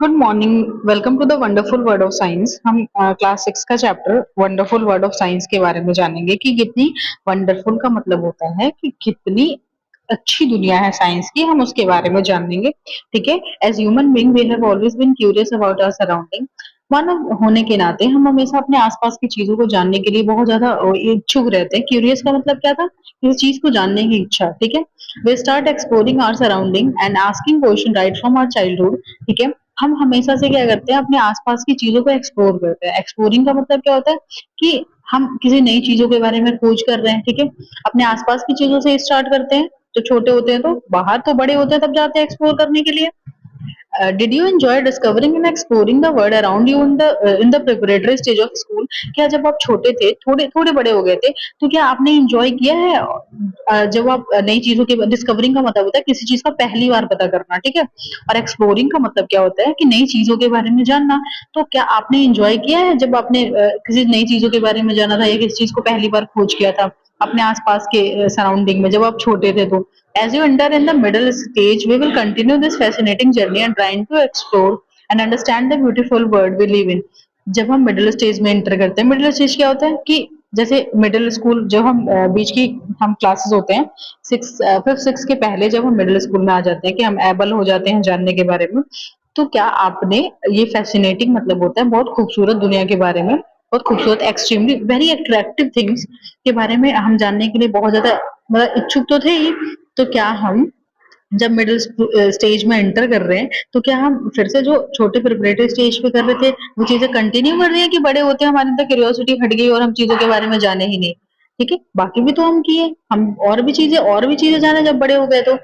Good morning. Welcome to the wonderful word of science. हम class 6 का chapter wonderful word of science के बारे में जानेंगे कि कितनी वंडरफुल का मतलब होता है कि कितनी अच्छी दुनिया है साइंस की, हम उसके बारे में जानेंगे। ठीक है। As human being we have always been curious about our surrounding. मानव होने के नाते हम हमेशा अपने आसपास की चीजों को जानने के लिए बहुत ज्यादा इच्छुक रहते हैं। क्यूरियस का मतलब क्या था? किसी चीज को जानने की इच्छा। ठीक है। We start exploring our surrounding and asking question right from our childhood. ठीक है। हम हमेशा से क्या करते हैं? अपने आसपास की चीजों को एक्सप्लोर करते हैं। एक्सप्लोरिंग का मतलब क्या होता है कि हम किसी नई चीजों के बारे में खोज कर रहे हैं। ठीक है। अपने आसपास की चीजों से स्टार्ट करते हैं। जो छोटे होते हैं तो बाहर, तो बड़े होते हैं तब जाते हैं एक्सप्लोर करने के लिए। Did you enjoy discovering and exploring the world around you in the preparatory stage of school? क्या जब आप छोटे थे, थोड़े थोड़े बड़े हो गए थे, तो क्या आपने एंजॉय किया है जब आप नई चीजों के? डिस्कवरिंग का मतलब होता है किसी चीज का पहली बार पता करना। ठीक है। और एक्सप्लोरिंग का मतलब क्या होता है कि नई चीजों के बारे में जानना। तो क्या आपने एंजॉय किया है जब आपने किसी नई चीजों के बारे में जाना था या किसी चीज को पहली बार खोज किया था अपने आसपास के सराउंडिंग में जब आप छोटे थे? तो as you enter in the middle stage, we will continue this fascinating journey and trying to explore and understand the beautiful world we live in. जब हम मिडिल स्टेज में एंटर करते हैं, मिडिल स्टेज क्या होता है कि जैसे मिडिल स्कूल, जो हम बीच की हम क्लासेस होते हैं, फिफ्थ सिक्स के पहले जब हम मिडिल स्कूल में आ जाते हैं कि हम एबल हो जाते हैं जानने के बारे में। तो क्या आपने ये फैसिनेटिंग मतलब होता है बहुत खूबसूरत दुनिया के बारे में, बहुत खूबसूरत, एक्सट्रीमली वेरी अट्रैक्टिव थिंग्स के बारे में हम जानने के लिए बहुत ज्यादा मतलब इच्छुक तो थे ही। तो क्या हम जब मिडिल स्टेज में एंटर कर रहे हैं तो क्या हम फिर से जो छोटे प्रिपरेटरी स्टेज पे कर रहे थे वो चीजें कंटिन्यू कर रही है कि बड़े होते हमारे अंदर क्यूरियोसिटी हट गई और हम चीजों के बारे में जाने ही नहीं? ठीक है। बाकी भी तो हम किए, हम और भी चीजें जाने जब बड़े हो गए तो।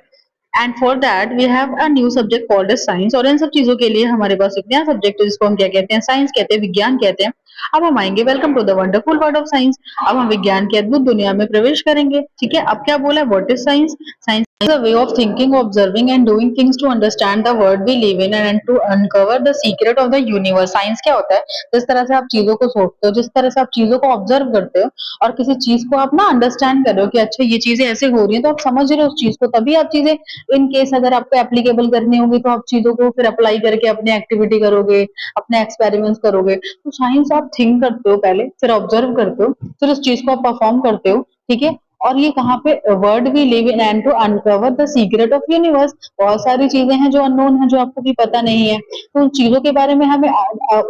And for that we have a new subject called as science. और इन सब चीजों के लिए हमारे पास एक नया सब्जेक्ट है जिसको हम क्या कहते हैं? साइंस कहते हैं, विज्ञान कहते हैं। अब हम आएंगे, welcome to the wonderful world of science. अब हम विज्ञान की अद्भुत दुनिया में प्रवेश करेंगे। ठीक है। अब क्या बोला है? What is science? Science is a way of thinking, observing and doing things to understand the world we live in and to uncover the secret of the universe. साइंस क्या होता है? जिस तरह से आप चीजों को सोचते हो, जिस तरह से आप चीजों को ऑब्जर्व करते हो और किसी चीज को आप ना अंडरस्टैंड कर रहे हो कि अच्छा ये चीजें ऐसे हो रही हैं, तो आप समझ रहे हो उस चीज को, तभी आप चीजें इन केस अगर आपको एप्लीकेबल करनी होगी तो आप चीजों को फिर अप्लाई करके अपने एक्टिविटी करोगे, अपने एक्सपेरिमेंट्स करोगे। तो साइंस आप थिंक करते हो पहले, फिर ऑब्जर्व करते हो, फिर उस चीज को आप परफॉर्म करते हो। ठीक है। और ये कहाँ पे? Word we live in and to uncover the secret of universe. बहुत सारी चीजें हैं जो अननोन है, जो आपको भी पता नहीं है, तो उन चीजों के बारे में हमें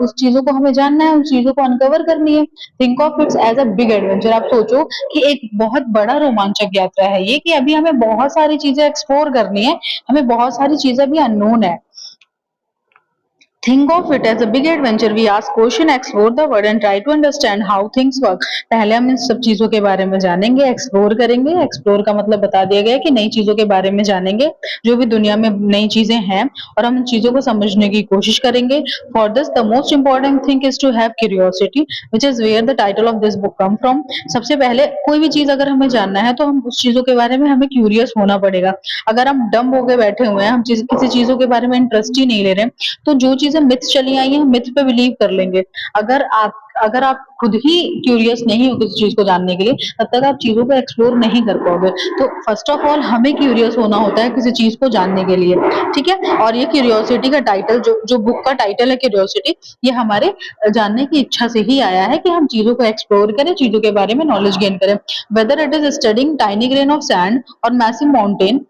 उस चीजों को हमें जानना है, उन चीजों को अनकवर करनी है। Think of its as a big adventure. आप सोचो कि एक बहुत बड़ा रोमांचक यात्रा है ये, कि अभी हमें बहुत सारी चीजें एक्सप्लोर करनी है, हमें बहुत सारी चीजें अभी अननोन है। Think of it as a big adventure. We ask question, explore the world and try to understand how things work. पहले हम इन सब चीजों के बारे में जानेंगे, एक्सप्लोर करेंगे। एक्सप्लोर का मतलब बता दिया गया है कि नई चीजों के बारे में जानेंगे, जो भी दुनिया में नई चीजें हैं, और हम इन चीजों को समझने की कोशिश करेंगे। For this the most important thing is to have curiosity, which is where the title of this book come from. सबसे पहले कोई भी चीज अगर हमें जानना है तो हम उस चीजों के बारे में हमें क्यूरियस होना पड़ेगा। अगर हम डम होके बैठे हुए हैं, हम किसी चीजों के बारे में इंटरेस्ट ही नहीं ले रहे, तो जो चीजें मिथ्स चली आई हैं हम मिथ पे बिलीव कर लेंगे। अगर आप खुद ही क्यूरियस नहीं हो किसी चीज को जानने के लिए, तब तक आप चीजों को एक्सप्लोर नहीं कर पाओगे। तो फर्स्ट ऑफ ऑल हमें क्यूरियस होना होता है किसी चीज को जानने के लिए। ठीक है। और ये क्यूरियोसिटी का टाइटल, जो जो बुक का टाइटल है क्यूरियोसिटी, ये हमारे जानने की इच्छा से ही आया है कि हम चीजों को एक्सप्लोर करें, चीजों के बारे में नॉलेज गेन करें। Whether it is studying tiny grain of sand और massive mountain,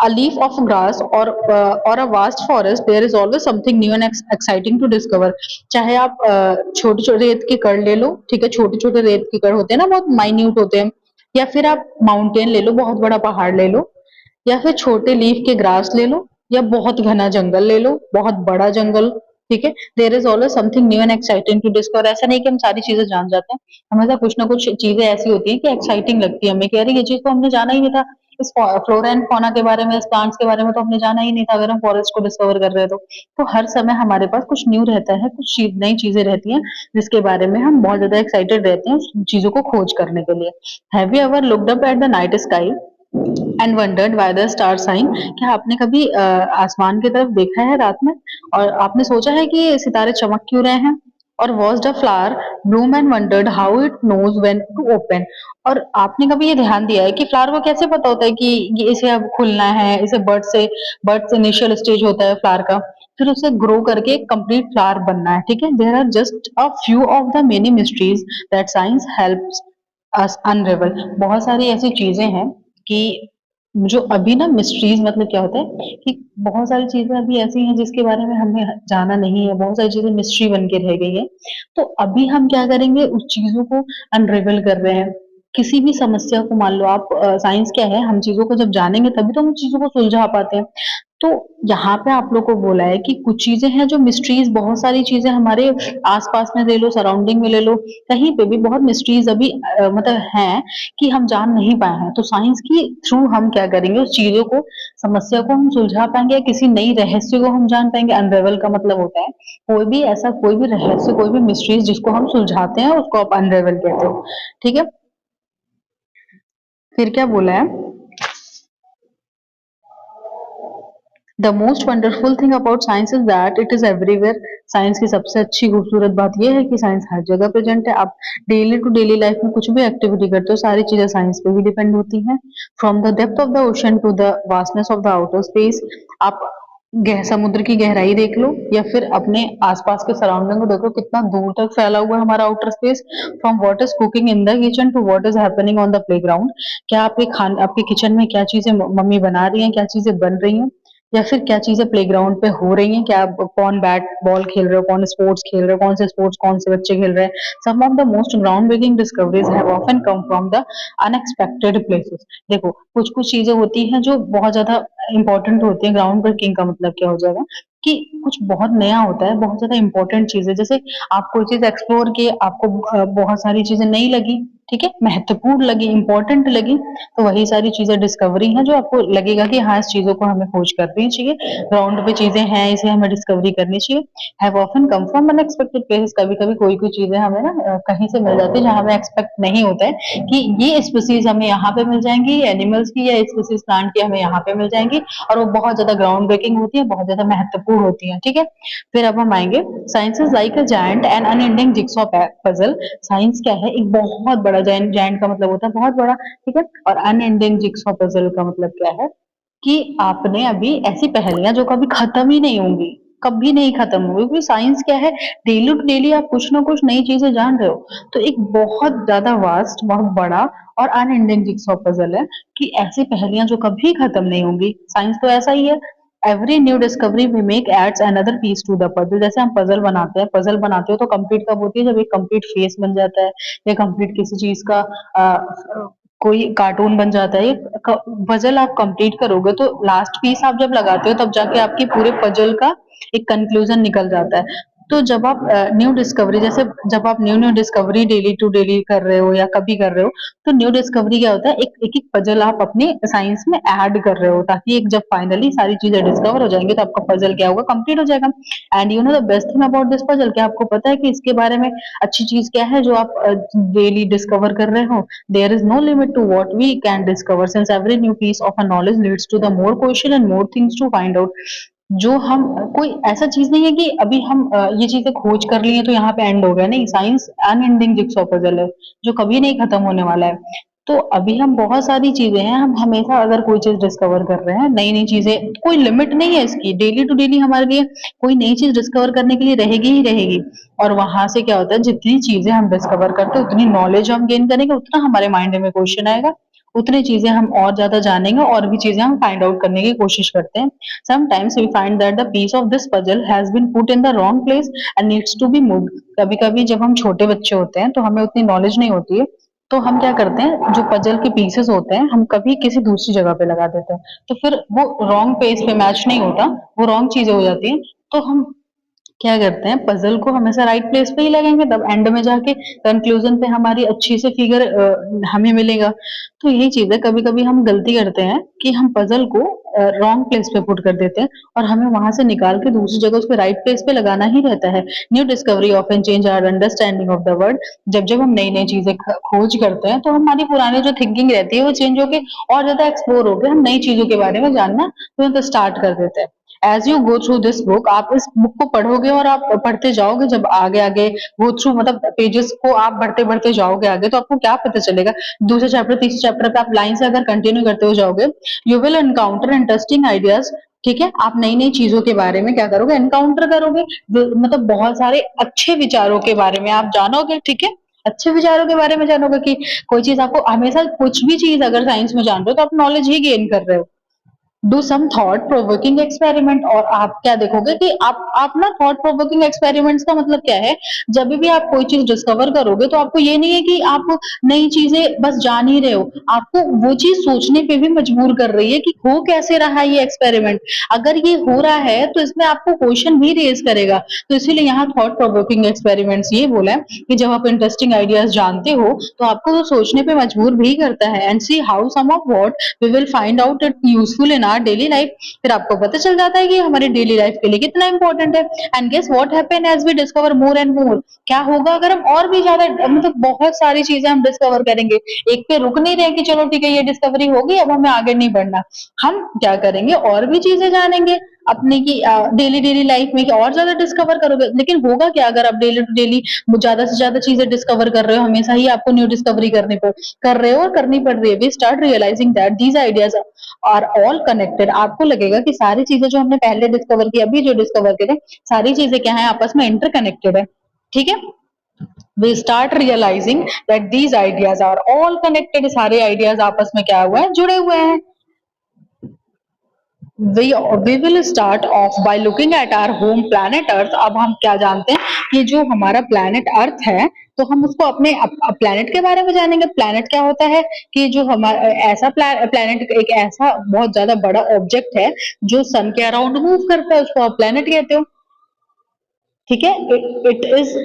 a leaf of grass or a vast forest, there is always something new and exciting to discover. चाहे आप छोटे छोटे रेत के कण ले लो। ठीक है। छोटे छोटे रेत के कण होते हैं ना, बहुत माइन्यूट होते हैं। या फिर आप माउंटेन ले लो, बहुत बड़ा पहाड़ ले लो, या फिर छोटे लीफ के ग्रास ले लो, या बहुत घना जंगल ले लो, बहुत बड़ा जंगल। ठीक है। There is always something new and exciting to discover. ऐसा नहीं कि हम सारी चीजें जान जाते हैं, हमेशा कुछ ना कुछ चीजें ऐसी होती हैं कि एक्साइटिंग लगती है हमें, कि अरे ये चीज तो हमने जाना ही नहीं था। इस फ्लोरा एंड फौना के बारे में, इस प्लांट्स के बारे में तो हमने जाना ही नहीं था अगर हम फॉरेस्ट को डिस्कवर कर रहे हैं तो हर समय हमारे पास कुछ न्यू रहता है, कुछ नई चीजें रहती हैं जिसके बारे में हम बहुत ज्यादा एक्साइटेड रहते हैं उस चीजों को खोज करने के लिए। Have you ever looked up at the night sky and wondered why the star shine? क्या आपने कभी आसमान की तरफ देखा है रात में और आपने सोचा है कि सितारे चमक क्यों रहे हैं? और watch the flower bloom and wondered how it knows when to open? और आपने कभी ये ध्यान दिया है कि फ्लावर को कैसे पता होता है कि ये इसे अब खुलना है? इसे बर्ड से इनिशियल स्टेज होता है फ्लावर का, फिर उसे ग्रो करके कंप्लीट फ्लावर बनना है, ठीक है। There are just a few of the many mysteries that science helps us unravel. बहुत सारी ऐसी चीजें हैं कि जो अभी ना मिस्ट्रीज मतलब क्या होता है कि बहुत सारी चीजें अभी ऐसी हैं जिसके बारे में हमें जाना नहीं है, बहुत सारी चीजें मिस्ट्री बन के रह गई है। तो अभी हम क्या करेंगे, उस चीजों को अनरेवल कर रहे हैं। किसी भी समस्या को मान लो आप, साइंस क्या है, हम चीजों को जब जानेंगे तभी तो हम चीजों को सुलझा पाते हैं। तो यहाँ पे आप लोग को बोला है कि कुछ चीजें हैं जो मिस्ट्रीज, बहुत सारी चीजें हमारे आसपास में ले लो, सराउंडिंग में ले लो, कहीं पे भी बहुत मिस्ट्रीज अभी मतलब हैं कि हम जान नहीं पाए हैं। तो साइंस की थ्रू हम क्या करेंगे, उस चीजों को, समस्या को हम सुलझा पाएंगे, या किसी नई रहस्य को हम जान पाएंगे। अनरेवल का मतलब होता है कोई भी ऐसा, कोई भी रहस्य, कोई भी मिस्ट्रीज जिसको हम सुलझाते हैं उसको आप अनरेवल कहते हो, ठीक है। फिर क्या बोला है, the most wonderful thing about science is that it is everywhere. Science की सबसे अच्छी खूबसूरत बात यह है कि साइंस हर जगह प्रेजेंट है। आप डेली टू डेली लाइफ में कुछ भी एक्टिविटी करते हो, सारी चीजें साइंस पे ही डिपेंड होती हैं। From the depth of the ocean to the vastness of the outer space. आप समुद्र की गहराई देख लो, या फिर अपने आसपास के सराउंडिंग को देखो, कितना दूर तक फैला हुआ है हमारा outer space. From what is cooking in the kitchen to what is happening on the playground. क्या आपके आपके किचन में क्या चीजें मम्मी बना रही हैं, क्या चीजें बन रही हैं, या फिर क्या चीजें प्लेग्राउंड पे हो रही हैं, क्या कौन बैट बॉल खेल रहे हो, कौन स्पोर्ट्स खेल रहे हो, कौन से स्पोर्ट्स कौन से बच्चे खेल रहे हैं। Some of the most ground breaking discoveries have often come from the unexpected places. देखो कुछ कुछ चीजें होती हैं जो बहुत ज्यादा इंपॉर्टेंट होती है। ग्राउंड ब्रेकिंग का मतलब क्या हो जाएगा कि कुछ बहुत नया होता है, बहुत ज्यादा इंपॉर्टेंट चीज है। जैसे आप कोई चीज एक्सप्लोर किए, आपको बहुत सारी चीजें नई लगी, ठीक है, महत्वपूर्ण लगी, इंपॉर्टेंट लगी, तो वही सारी चीजें डिस्कवरी हैं जो आपको लगेगा कि हाँ, इस चीजों को हमें खोज करनी चाहिए, ग्राउंड पे चीजें हैं, इसे हमें डिस्कवरी करनी चाहिए। Have often come from unexpected places. कभी कभी कोई कोई चीजें हमें ना कहीं से मिल जाती है जहां हमें एक्सपेक्ट नहीं होता है कि ये स्पीसीज हमें यहाँ पे मिल जाएंगी, एनिमल्स की या स्पीसीज प्लांट की हमें यहाँ पे मिल जाएंगी, और वो बहुत ज्यादा ग्राउंड ब्रेकिंग होती है, बहुत ज्यादा महत्वपूर्ण होती है, ठीक है। फिर अब हम आएंगे, science is like a giant and unending jigsaw puzzle. Science क्या है, एक बहुत बड़ा, जायंट, जायंट का मतलब होता है बहुत बड़ा, ठीक है। और अनएंडिंग जिक्सॉ पजल का मतलब क्या है कि आपने अभी ऐसी पहेलियां जो कभी खत्म ही नहीं होंगी, कभी नहीं खत्म होगी, क्योंकि साइंस क्या है, डेली टू डेली आप कुछ ना कुछ नई चीजें जान रहे हो। तो एक बहुत ज्यादा वास्ट, बहुत बड़ा और अनएंडिंग जिक्सॉ पजल है कि ऐसी पहेलियां जो कभी खत्म नहीं होंगी। साइंस तो ऐसा ही है। Every new discovery we make adds another piece to the puzzle. जैसे हम पजल बनाते हैं, पजल बनाते हो तो कंप्लीट कब होती है, जब एक कंप्लीट फेस बन जाता है, या कंप्लीट किसी चीज का कोई कार्टून बन जाता है। पजल आप कंप्लीट करोगे तो लास्ट पीस आप जब लगाते हो तब जाके आपकी पूरे पजल का एक कंक्लूजन निकल जाता है। तो जब आप न्यू डिस्कवरी, जैसे जब आप new new discovery daily to daily कर रहे हो या कभी कर रहे हो, तो न्यू डिस्कवरी क्या होता है, एक एक एक पजल आप अपने साइंस में ऐड कर रहे हो, ताकि एक जब फाइनली सारी चीजें डिस्कवर हो जाएंगी तो आपका पजल क्या होगा, कंप्लीट हो जाएगा। And you know the best thing about this puzzle, क्या आपको पता है कि इसके बारे में अच्छी चीज क्या है जो आप डेली डिस्कवर कर रहे हो? There is no limit to what we can discover since every new piece of a knowledge leads to the more question and more things to find out. जो हम, कोई ऐसा चीज नहीं है कि अभी हम ये चीजें खोज कर ली है तो यहाँ पे एंड हो गया, नहीं। साइंस अनएंडिंग जिक्सॉ पजल है जो कभी नहीं खत्म होने वाला है। तो अभी हम बहुत सारी चीजें हैं, हम हमेशा अगर कोई चीज डिस्कवर कर रहे हैं, नई नई चीजें, कोई लिमिट नहीं है इसकी, डेली टू डेली हमारे लिए कोई नई चीज डिस्कवर करने के लिए रहेगी ही रहेगी। और वहां से क्या होता है, जितनी चीजें हम डिस्कवर करते हैं उतनी नॉलेज हम गेन करेंगे, उतना हमारे माइंड में क्वेश्चन आएगा, उतनी चीजें हम और ज्यादा जानेंगे, और भी चीजें हम फाइंड आउट करने की कोशिश करते हैं। Sometimes we find that the piece of this puzzle has been put in the wrong place and needs to be moved. कभी कभी जब हम छोटे बच्चे होते हैं तो हमें उतनी नॉलेज नहीं होती है, तो हम क्या करते हैं, जो पजल के पीसेस होते हैं हम कभी किसी दूसरी जगह पे लगा देते हैं, तो फिर वो रॉन्ग पेज पे मैच नहीं होता, वो रॉन्ग चीजें हो जाती हैं। तो हम क्या करते हैं, पजल को हमेशा राइट प्लेस पे ही लगाएंगे, तब एंड में जाके कंक्लूजन पे हमारी अच्छी से फिगर हमें मिलेगा। तो यही चीज है, कभी कभी हम गलती करते हैं कि हम पजल को रॉन्ग प्लेस पे पुट कर देते हैं, और हमें वहां से निकाल के दूसरी जगह उसको राइट प्लेस पे लगाना ही रहता है। New discovery often change our understanding of the world. जब जब हम नई नई चीजें खोज करते हैं तो हमारी पुरानी जो थिंकिंग रहती है वो चेंज होके और ज्यादा एक्सप्लोर होकर हम नई चीजों के बारे में जानना तुरंत स्टार्ट कर देते हैं। As you go through this book, आप इस बुक को पढ़ोगे और आप पढ़ते जाओगे, जब आगे आगे गो थ्रू मतलब पेजेस को आप बढ़ते बढ़ते जाओगे आगे, तो आपको क्या पता चलेगा, दूसरे चैप्टर तीसरे चैप्टर पे आप लाइन से अगर कंटिन्यू करते हो जाओगे, you will encounter interesting ideas ठीक है, आप नई नई चीजों के बारे में क्या करोगे, एनकाउंटर करोगे, मतलब बहुत सारे अच्छे विचारों के बारे में आप जानोगे। ठीक है, अच्छे विचारों के बारे में जानोगे कि कोई चीज आपको हमेशा, कुछ भी चीज अगर साइंस में जान रहे हो तो आप नॉलेज ही गेन कर रहे हो। Do some thought provoking experiment, और आप क्या देखोगे कि आप ना थॉट प्रोवोकिंग एक्सपेरिमेंट्स का मतलब क्या है, जब भी आप कोई चीज डिस्कवर करोगे तो आपको ये नहीं है कि आप नई चीजें बस जान ही रहे हो, आपको वो चीज सोचने पे भी मजबूर कर रही है कि हो कैसे रहा है ये एक्सपेरिमेंट। अगर ये हो रहा है तो इसमें आपको क्वेश्चन भी रेज करेगा। तो इसीलिए यहाँ थॉट प्रोवोकिंग एक्सपेरिमेंट्स ये बोला है कि जब आप इंटरेस्टिंग आइडियाज जानते हो तो आपको वो सोचने पे मजबूर भी करता है। And see how some of what we will find out it useful in our daily life, फिर आपको पता चल जाता है कि हमारी डेली लाइफ के लिए कितना इंपॉर्टेंट है। And guess what happen as we discover more and more, क्या होगा अगर हम और भी ज्यादा, मतलब बहुत सारी चीजें हम डिस्कवर करेंगे, एक पे रुक नहीं रहे कि चलो ठीक है ये डिस्कवरी होगी अब हमें आगे नहीं बढ़ना, हम क्या करेंगे और भी चीजें जानेंगे अपने की डेली डेली लाइफ में, कि और ज्यादा डिस्कवर करोगे। लेकिन होगा क्या अगर आप डेली टू डेली ज्यादा से ज्यादा चीजें डिस्कवर कर रहे हो, हमेशा ही आपको न्यू डिस्कवरी कर रहे हो और करनी पड़ रही है, we start realising that these ideas are all connected. आपको लगेगा कि सारी चीजें जो हमने पहले डिस्कवर की, अभी जो डिस्कवर करें, सारी चीजें क्या है, आपस में इंटरकनेक्टेड है। ठीक है, we start realising that these ideas are all connected, सारे आइडियाज आपस में क्या हुआ है, जुड़े हुए हैं। we will start off by looking at our home planet Earth। अब हम क्या जानते हैं कि जो हमारा प्लैनेट अर्थ है, तो हम उसको अपने प्लैनेट के बारे में जानेंगे। प्लैनेट क्या होता है कि जो हमारा ऐसा प्लैनेट, एक ऐसा बहुत ज्यादा बड़ा ऑब्जेक्ट है जो सन के अराउंड मूव करता है, उसको आप प्लैनेट कहते हो। ठीक है, it is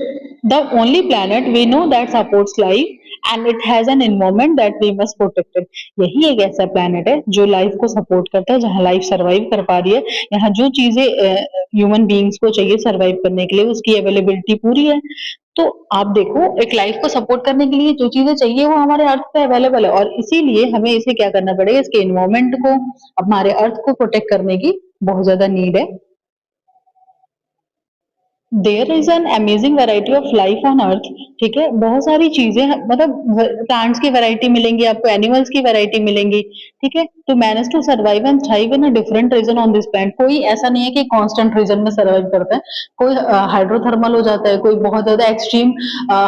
the only planet we know that supports life and it has an environment that we must protected. यही एक ऐसा प्लैनेट है जो लाइफ को सपोर्ट करता है, जहां लाइफ सरवाइव कर पा रही है, यहाँ जो चीजें ह्यूमन बींग्स को चाहिए सरवाइव करने के लिए उसकी अवेलेबिलिटी पूरी है। तो आप देखो, एक लाइफ को सपोर्ट करने के लिए जो चीजें चाहिए वो हमारे अर्थ पे अवेलेबल है, और इसीलिए हमें इसे क्या करना पड़ेगा, इसके एनवायरमेंट को, हमारे अर्थ को प्रोटेक्ट करने की बहुत ज्यादा नीड है। There is an amazing variety of life on earth. ठीक है, बहुत सारी चीजें मतलब प्लांट्स की वैरायटी मिलेंगी आपको, एनिमल्स की वैरायटी मिलेंगी। ठीक है, to manage to survive and thrive in a different region on this planet. कोई ऐसा नहीं है कि कांस्टेंट रीजन में सर्वाइव करता है, कोई हाइड्रोथर्मल हो जाता है, कोई बहुत ज्यादा एक्सट्रीम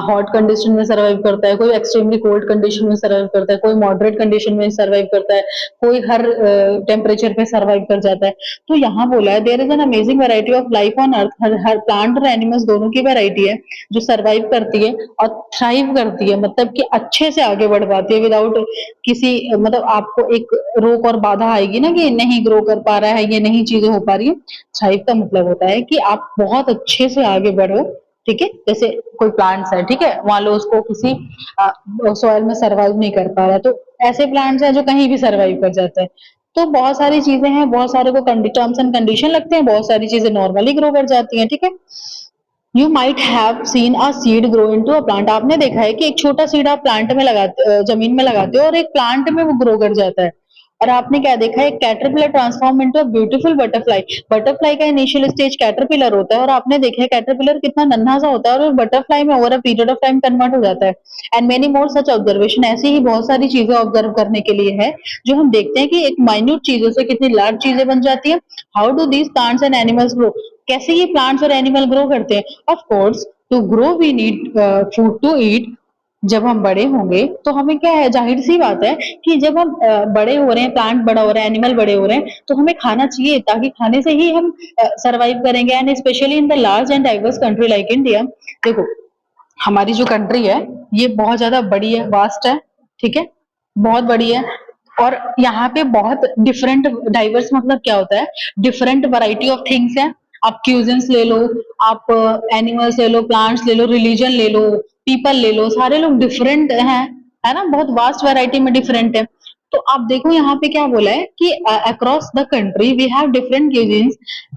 हॉट कंडीशन में सर्वाइव करता है, कोई एक्सट्रीमली कोल्ड कंडीशन में सर्वाइव करता है, कोई मॉडरेट कंडीशन में सर्वाइव करता है, कोई हर टेम्परेचर पे सर्वाइव कर जाता है। तो यहाँ बोला है there is an amazing variety of life on earth, हर प्लांट और एनिमल्स दोनों की वैरायटी है जो सर्वाइव करती है और थ्राइव करती है, मतलब कि अच्छे से आगे बढ़ पाती है विदाउट किसी, मतलब आपको एक रोक और बाधा आएगी ना कि नहीं ग्रो कर पा रहा है, ये नहीं चीजें हो पा रही है। थ्राइव का मतलब होता है कि आप बहुत अच्छे से आगे बढ़ो। ठीक है, जैसे कोई प्लांट्स है, ठीक है, मान लो उसको किसी सॉइल में सर्वाइव नहीं कर पा रहा है, तो ऐसे प्लांट्स हैं जो कहीं भी सर्वाइव कर जाते हैं। तो बहुत सारी चीजें हैं, बहुत सारे को टर्म्स एंड कंडीशन लगते हैं, बहुत सारी चीजें नॉर्मली ग्रो कर जाती हैं। ठीक है, you might have seen a seed grow into a plant. आपने देखा है कि एक छोटा सीड आप प्लांट में लगाते, जमीन में लगाते हो और एक प्लांट में वो ग्रो कर जाता है। और आपने क्या देखा है, caterpillar transform into a beautiful butterfly. Butterfly का इनिशियल स्टेज कैटरपिलर होता है, और आपने देखा है कैटरपिलर कितना नन्हा सा होता है और बटरफ्लाई में over a period of time convert हो जाता है। And many more such observation, ऐसी ही बहुत सारी चीजें ऑब्जर्व करने के लिए है, जो हम देखते हैं कि एक माइन्यूट चीजों से कितनी लार्ज चीजें बन जाती है। How do these plants and animals grow, कैसे ये प्लांट्स और एनिमल ग्रो करते हैं। Of course to grow we need food to eat. जब हम बड़े होंगे तो हमें क्या है, जाहिर सी बात है कि जब हम बड़े हो रहे हैं, प्लांट बड़ा हो रहा है, एनिमल बड़े हो रहे हैं, तो हमें खाना चाहिए, ताकि खाने से ही हम सरवाइव करेंगे। And specially in the large and diverse country like India, देखो हमारी जो कंट्री है ये बहुत ज्यादा बड़ी है, वास्ट है। ठीक है, बहुत बड़ी है, और यहाँ पे बहुत डिफरेंट, डाइवर्स मतलब क्या होता है, डिफरेंट वैरायटी ऑफ थिंग्स है। आप क्यूजन्स ले लो, आप एनिमल्स ले लो, प्लांट्स ले लो, रिलीजन ले लो, पीपल ले लो, सारे लोग डिफरेंट हैं, है ना, बहुत वास्ट वैरायटी में डिफरेंट है। तो आप देखो यहाँ पे क्या बोला है कि across the country we have different cuisines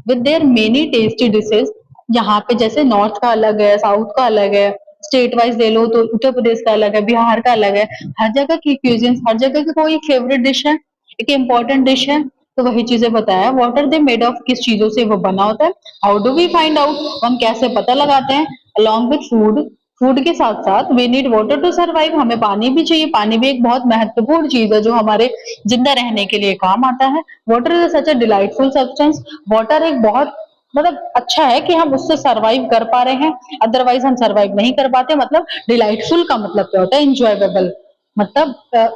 with their many tasty dishes. यहाँ पे जैसे नॉर्थ का अलग है, साउथ का अलग है, स्टेट वाइज ले लो तो उत्तर प्रदेश का अलग है, बिहार का अलग है, हर जगह की क्यूजिन्स, हर जगह की कोई एक फेवरेट डिश है, एक इम्पोर्टेंट डिश है। तो वही चीजें बताया, what are they made of, किस चीजों से वो बना होता है, how do we find out, हम कैसे पता लगाते हैं, अलॉन्ग विथ फूड, फूड के साथ साथ we need water to survive, हमें पानी भी चाहिए, पानी भी एक बहुत महत्वपूर्ण चीज है जो हमारे जिंदा रहने के लिए काम आता है। Water is such a delightful substance, water एक बहुत मतलब अच्छा है कि हम उससे सर्वाइव कर पा रहे हैं, अदरवाइज हम सर्वाइव नहीं कर पाते। मतलब डिलाइटफुल का मतलब क्या होता है, इंजॉयबल, मतलब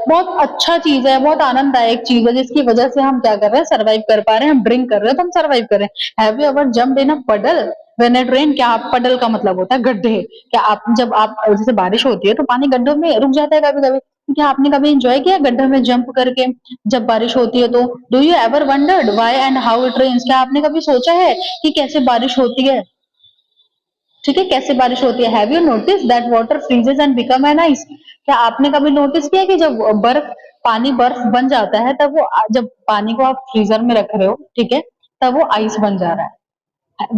बहुत अच्छा चीज है, बहुत आनंददायक चीज है जिसकी वजह से हम क्या कर रहे हैं, सर्वाइव कर पा रहे हैं, हम ड्रिंक कर रहे हैं तो हम सर्वाइव कर रहे हैं। हैव यू एवर जंप्ड इन अ पडल व्हेन इट रेन? क्या आप, पडल का मतलब होता है गड्ढे, क्या आप जब आप जैसे बारिश होती है तो पानी गड्ढों में रुक जाता है कभी कभी, क्या आपने कभी एंजॉय किया गड्ढे में जंप करके जब बारिश होती है तो? Do you ever wondered why and how it rains? क्या आपने कभी सोचा है कि कैसे बारिश होती है, ठीक है, कैसे बारिश होती है? Have you notice that water freezes and become an ice? क्या आपने कभी नोटिस किया कि जब बर्फ, पानी बर्फ बन जाता है तब वो जब पानी को आप फ्रीजर में रख रहे हो, ठीक है, तब वो आइस बन जा रहा है।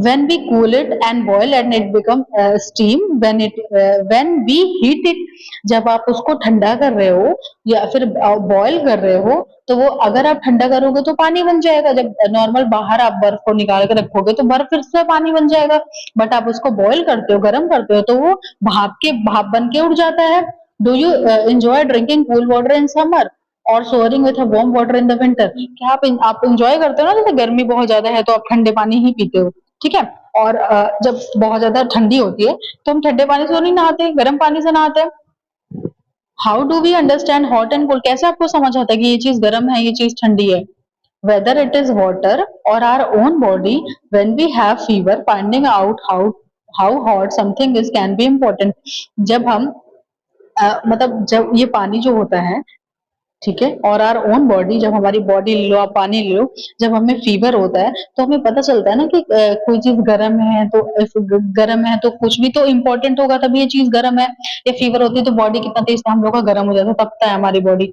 when we cool it and boil and it become steam, when we heat it, जब आप उसको ठंडा कर रहे हो या फिर बॉयल कर रहे हो तो वो, अगर आप ठंडा करोगे तो पानी बन जाएगा, जब नॉर्मल बाहर आप बर्फ को निकाल के रखोगे तो बर्फ फिर से पानी बन जाएगा, बट आप उसको बॉयल करते हो, गर्म करते हो तो वो भाप बन के उड़ जाता है। Do you enjoy drinking cool water in summer और showering with a warm water in the winter? क्या आप इंजॉय करते हो ना, जैसे गर्मी बहुत ज्यादा है तो आप ठंडे पानी ही पीते हो, ठीक है, और जब बहुत ज्यादा ठंडी होती है तो हम ठंडे पानी से तो नहीं नहाते, गर्म पानी से नहाते हैं। How do we understand hot and cold? कैसे आपको समझ आता है कि ये चीज गर्म है, ये चीज ठंडी है? वेदर इट इज वाटर और our own body, when we have fever, finding out how hot something is can be important. जब हम मतलब जब ये पानी जो होता है, ठीक है, और आर ओन बॉडी, जब हमारी बॉडी ले लो, आप पानी ले लो, जब हमें फीवर होता है तो हमें पता चलता है ना कि कोई चीज गर्म है, तो गर्म है तो कुछ भी तो इम्पोर्टेंट होगा तभी ये चीज गर्म है, या फीवर होती है तो बॉडी कितना तेज हम लोग का गर्म हो जाता है, तपता है हमारी body.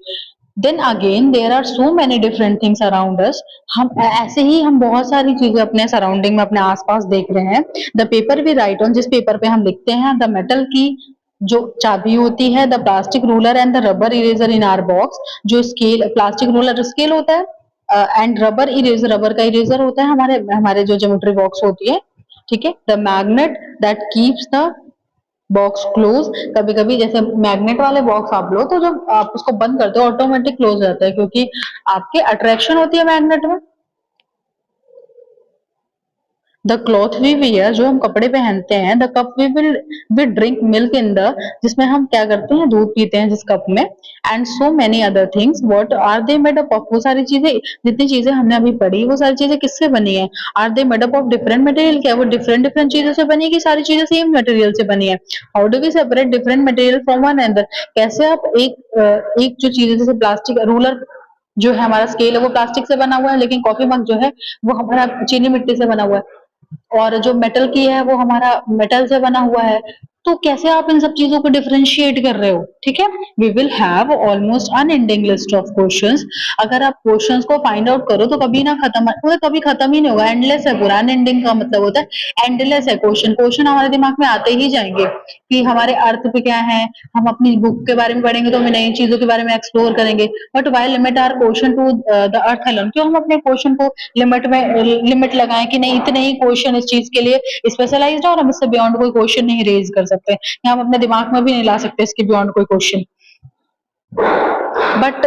Then again there are so many different things around us, हम ऐसे ही हम बहुत सारी चीजें अपने सराउंडिंग में अपने आसपास देख रहे हैं। The paper we write on, जिस पेपर पे हम लिखते हैं, द मेटल की जो चाबी होती है, the plastic ruler and the rubber eraser in are box, जो स्केल, प्लास्टिक रूलर स्केल होता है एंड रबर इरेजर, रबर का इरेजर होता है हमारे हमारे जो ज्योमेट्री बॉक्स होती है, ठीक है, the magnet that keeps the box close. कभी कभी जैसे मैग्नेट वाले बॉक्स आप लो तो जब आप उसको बंद करते हो ऑटोमेटिक क्लोज हो जाता है, क्योंकि आपके अट्रैक्शन होती है मैग्नेट में। द क्लॉथ वी वियर, जो हम कपड़े पहनते हैं, the cup we drink milk in the, जिसमें हम क्या करते हैं, दूध पीते हैं जिस कप में, and so many other things, what are they made up of? वो सारी चीजें, जितनी चीजें हमने अभी पढ़ी, वो सारी चीजें किससे बनी है? Are they made up of different material? क्या वो डिफरेंट डिफरेंट चीजों से बनी है कि सारी चीजें सेम मटेरियल से बनी है? How do we separate different material from one another? कैसे आप एक जो चीज है, जैसे प्लास्टिक रूलर जो है, हमारा स्केल है वो प्लास्टिक से बना हुआ है, लेकिन कॉफी मग जो है वो हमारा चीनी मिट्टी से बना हुआ है, और जो मेटल की है वो हमारा मेटल से बना हुआ है। तो कैसे आप इन सब चीजों को डिफरेंशिएट कर रहे हो? ठीक है, we will have almost unending list of questions. अगर आप क्वेश्चंस को फाइंड आउट करो तो कभी ना खत्म, पूरा कभी खत्म ही नहीं होगा, एंडलेस है पूरा। अनएंडिंग का मतलब होता है एंडलेस है, क्वेश्चन क्वेश्चन हमारे दिमाग में आते ही जाएंगे कि हमारे अर्थ पे क्या है, हम अपनी बुक के बारे में पढ़ेंगे तो हमें नई चीजों के बारे में एक्सप्लोर करेंगे। But why limit our question to the earth alone? क्यों हम अपने क्वेश्चन को लिमिट लगाएं कि नहीं इतने ही क्वेश्चन इस चीज के लिए स्पेशलाइज्ड है और हम इससे बियॉन्ड कोई क्वेश्चन नहीं रेज कर सकते, या हम अपने दिमाग में भी नहीं ला सकते इसके बियॉन्ड कोई question. But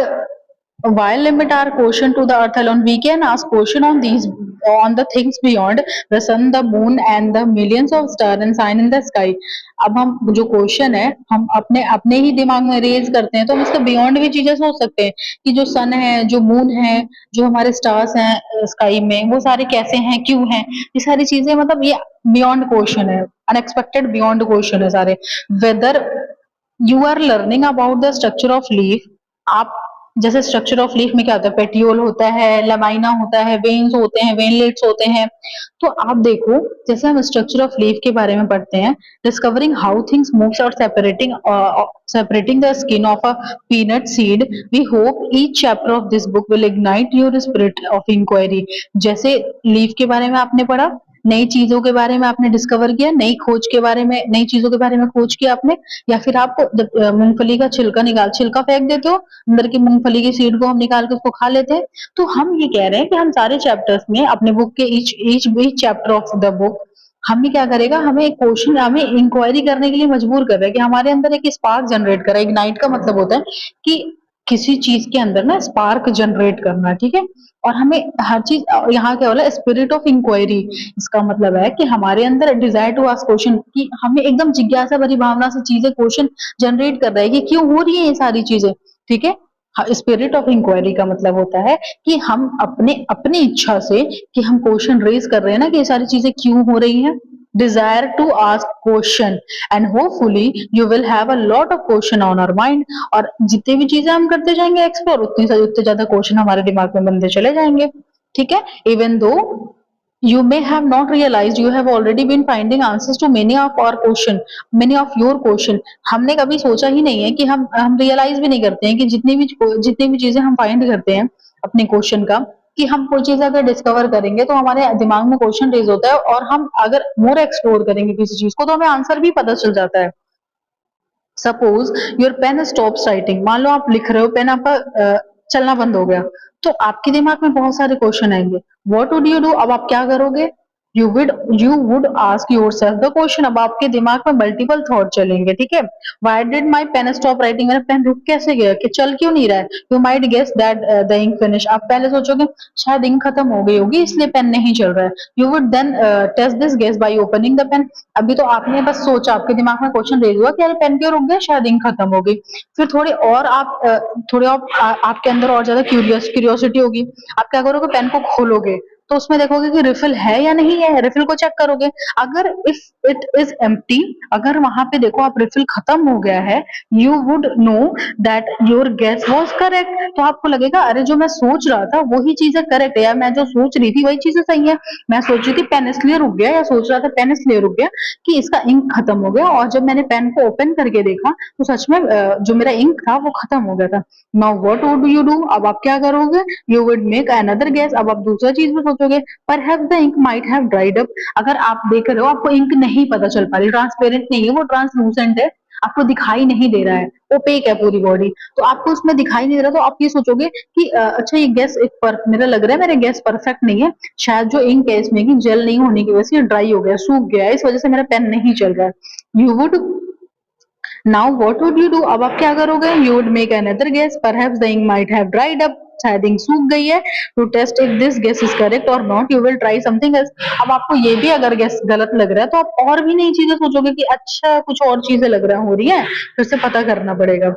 why limit our question to the earth alone? We can ask question on these, on the things beyond the sun, the moon and the millions of stars and sign in the sky. अब हम जो question है हम अपने अपने ही दिमाग में raise करते हैं, तो हम इसके बियॉन्ड भी चीजें सोच सकते हैं कि जो सन है, जो मून है, जो हमारे स्टार्स हैं स्काई में, वो सारे कैसे हैं, क्यों हैं, ये सारी चीजें, मतलब ये बियॉन्ड क्वेश्चन है, अनएक्सपेक्टेड बियॉन्ड क्वेश्चन है सारे। Whether you are learning about the structure of leaf, आप जैसे स्ट्रक्चर ऑफ लीफ में क्या होता है, पेटियोल होता है, लमाइना होता है, वेन्स होते हैं, वेनलेट्स होते हैं। तो आप देखो, जैसे हम स्ट्रक्चर ऑफ लीफ के बारे में पढ़ते हैं, डिस्कवरिंग हाउ थिंग्स मूव्स और separating the skin of a peanut seed, we hope each chapter of this book will ignite your spirit of inquiry. जैसे लीफ के बारे में आपने पढ़ा, नई चीजों के बारे में आपने डिस्कवर किया, नई खोज के बारे में, नई चीजों के बारे में खोज किया आपने, या फिर आप मूंगफली का छिलका फेंक देते हो, अंदर की मूंगफली की सीड को हम निकाल के उसको खा लेते हैं। तो हम ये कह रहे हैं कि हम सारे चैप्टर्स में अपने बुक के each each each chapter of the book हमें क्या करेगा, हमें क्वेश्चन, हमें इंक्वायरी करने के लिए मजबूर कर रहा है कि हमारे अंदर एक स्पार्क जनरेट करा। इग्नाइट का मतलब होता है कि किसी चीज के अंदर ना स्पार्क जनरेट करना, ठीक है। और हमें हर चीज, यहाँ क्या बोला, स्पिरिट ऑफ इंक्वायरी, इसका मतलब है कि हमारे अंदर डिजायर टू आस्क क्वेश्चन, कि हमें एकदम जिज्ञासा भरी भावना से चीजें, क्वेश्चन जनरेट कर रहा है कि क्यों हो रही है ये सारी चीजें, ठीक है। स्पिरिट ऑफ इंक्वायरी का मतलब होता है कि हम अपने अपनी इच्छा से, कि हम क्वेश्चन रेज कर रहे हैं ना कि ये सारी चीजें क्यों हो रही हैं, desire to ask question, and hopefully you will have a lot of question on our mind। और जितनी भी चीजें हम करते जाएंगे एक्सप्लोर, उतने ज्यादा क्वेश्चन हमारे दिमाग में बनते चले जाएंगे, ठीक है। Even though you may have not realized you have already been finding answers to many of your question। हमने कभी सोचा ही नहीं है कि हम रियलाइज भी नहीं करते हैं कि जितनी भी चीजें हम फाइंड करते हैं अपने क्वेश्चन का, कि हम कोई चीज अगर डिस्कवर करेंगे तो हमारे दिमाग में क्वेश्चन रेज होता है, और हम अगर मोर एक्सप्लोर करेंगे किसी चीज को तो हमें आंसर भी पता चल जाता है। Suppose your pen stops writing, मान लो आप लिख रहे हो, पेन आपका चलना बंद हो गया, तो आपके दिमाग में बहुत सारे क्वेश्चन आएंगे। व्हाट वुड यू डू, अब आप क्या करोगे, you would ask yourself the question. अब आपके दिमाग में मल्टीपल थॉट चलेंगे, ठीक है। Why did my pen stop writing, मेरा पेन रुक कैसे गया, कि चल क्यों नहीं रहा है। You might guess that the ink finish, आप पहले सोचोगे शायद इंक खत्म हो गई होगी इसलिए पेन नहीं चल रहा है। You would then test this guess by opening the pen, अभी तो आपने बस सोचा, आपके दिमाग में क्वेश्चन रेज हुआ कि अरे पेन क्यों रुक गया, शायद इंक खत्म हो गई। फिर थोड़े और आपके अंदर और ज्यादा क्यूरियोसिटी होगी, आप क्या करोगे, पेन को खोलोगे, तो उसमें देखोगे कि रिफिल है या नहीं है, रिफिल को चेक करोगे। अगर इफ इट इज एम्प्टी, अगर वहां पे देखो आप रिफिल खत्म हो गया है, you would know that your guess was correct, तो आपको लगेगा अरे जो मैं सोच रहा था वही चीजें करेक्ट है, या मैं जो सोच रही थी वही चीजें सही है। मैं सोच रही थी पेन इसलिए रुक गया, या सोच रहा था पेन इसलिए रुक गया कि इसका इंक खत्म हो गया, और जब मैंने पेन को ओपन करके देखा तो सच में जो मेरा इंक था वो खत्म हो गया था। Now what would you do, अब आप क्या करोगे, you would make another guess, अब आप दूसरा चीज में सोचोगे, perhaps the ink might have dried up, अगर आप देख रहे हो आपको इंक नहीं पता चल पा रही, ट्रांसपेरेंट नहीं है, वो ट्रांसलूसेंट है, आपको दिखाई नहीं दे रहा है, ओपेक है पूरी बॉडी, तो आपको उसमें दिखाई नहीं दे रहा, तो आप ये सोचोगे कि अच्छा ये गैस एक पर मेरा लग रहा है, मेरा गैस परफेक्ट नहीं है, शायद जो इंक है इसमें की जेल नहीं होने की वजह से ड्राई हो गया, सूख गया है, इस वजह से मेरा पेन नहीं चल रहा है। You would now what would you do, अब आप क्या करोगे, you would make another guess, perhaps the ink might have dried up, शायद इंक सूख गई है। To test if this guess is correct और not, you will try something else, अब आपको ये भी अगर गेस गलत लग रहा है तो आप और भी नई चीजें सोचोगे कि अच्छा कुछ और चीजें लग रहा हो रही है, फिर से पता करना पड़ेगा।